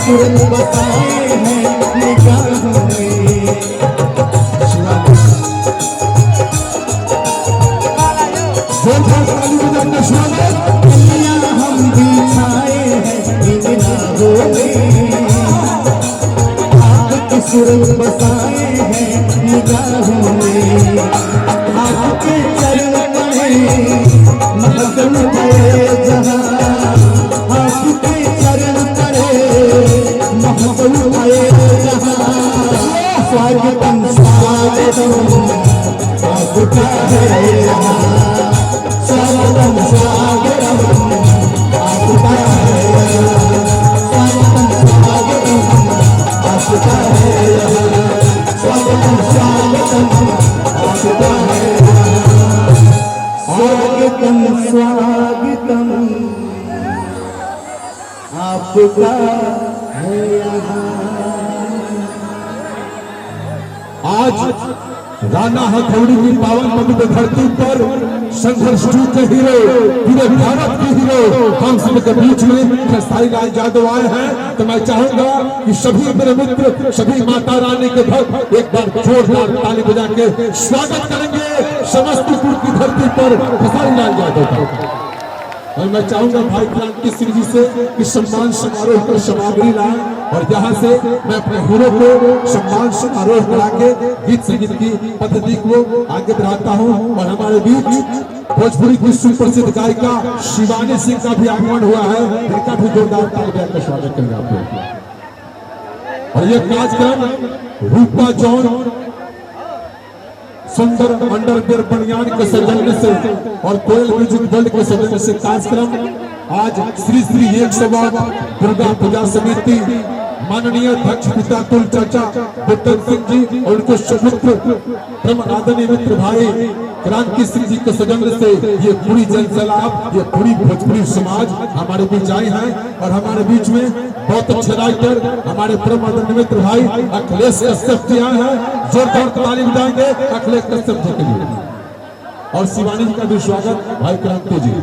सुरत बताए हैं निगाहों में हम बिछाए हैं निगाहों में आपकी सुरत बसाए हैं निगाहों में आपके चरण पड़े महकम गए जहां आपके चरण पड़े स्वागतम स्वागतम आपका है यहाँ स्वागतम स्वागतम आपका है स्वागतम स्वागतम आपका है स्वागतम स्वागतम आपका है स्वागतम स्वागतम आपका आज राना हथौड़ी की पावन पवित्र धरती पर संघर्ष के हीरो पूरे भारत के हीरो हम सब के बीच में खेसारी लाल यादव आए हैं। तो मैं चाहूंगा कि सभी मेरे मित्र सभी माता रानी के भक्त एक बार जोरदार ताली बजा के स्वागत करेंगे समस्तीपुर की धरती पर खेसारी लाल यादव का। और मैं चाहूंगा भाई क्रांति सिंह जी से कि सम्मान समारोह पर सामग्री लाए और यहाँ से मैं अपने हीरो को सम्मान समारोह करा के गीत संगीत की पद्धति को आगे बढ़ाता हूँ। और हमारे बीच भोजपुरी की सुप्रसिद्ध गायिका शिवानी सिंह का भी आगमन हुआ है, इनका भी जोरदार तालियों का स्वागत करेंगे आप लोग। और ये कार्यक्रम रूपा जॉन सुंदर अंडरवेयर बनियान के सौजन्य से और कोयल म्यूजिक वर्ल्ड के सौजन्य से कार्यक्रम आज श्री श्री 108 दुर्गा पूजा समिति माननीय अध्यक्ष पिता कुल चाचा बुद्धन सिंह जी और उनको सुपुत्र परम आदरणीय मित्र भाई क्रांति सिंह जी के सौजन्य से ये पूरी जनसैलाब ये पूरी भोजपुरी समाज हमारे बीच आए हैं। और हमारे बीच में बहुत अच्छे राइटर हमारे परम आदरणीय मित्र भाई अखिलेश कश्यप जी आए हैं, जोरदार ताली बजाएंगे अखिलेश कश्यप जी के लिए। और शिवानी जी का भी स्वागत भाई क्रांति जी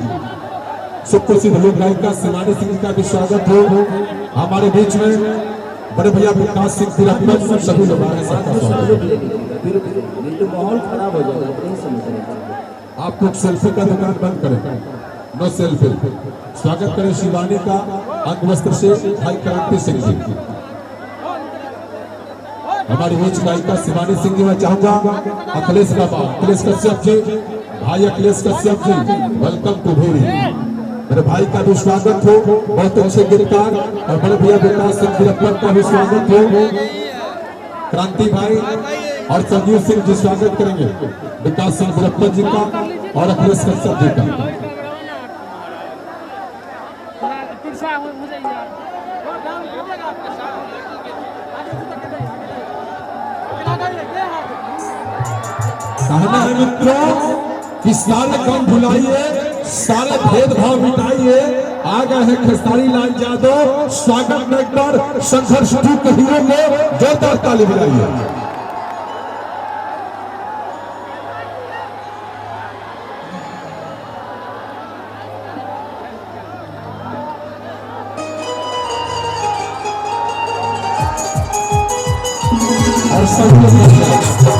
सुप्रसिद्ध लोक गायिका शिवानी सिंह का भी स्वागत हो। हमारे बीच में बड़े भैया विकास सिंह तिरपन सभी लोग माहौल खराब हो जाएगा। आप लोग सेल्फी का दुकान बंद करें, नो सेल्फी। स्वागत करें शिवानी का अंगवस्त्र से भाई क्रांति सिंह जी। हमारी बीच गायिका शिवानी सिंह जी। मैं चाहूंगा अखिलेश बाबा अखिलेश कश्यप जी भाई अखिलेश कश्यप जी वेलकम टू भेरी। मेरे भाई का भी स्वागत हो, बहुत अच्छे गीतकार और बड़े भैया विकास सिंह तिरपन का भी स्वागत हो। क्रांति भाई और संजीव सिंह जी स्वागत करेंगे विकास सिंह तिरपन जी का और अखिलेश कश्यप जी का। कहना है मित्रों कि सारे काम भुलाइए सारे भेदभाव मिटाइए। आ गए हैं खेसारी लाल यादव। स्वागत में एक बार संघर्ष के हीरो को जोरदार ताली बजाइए। और सब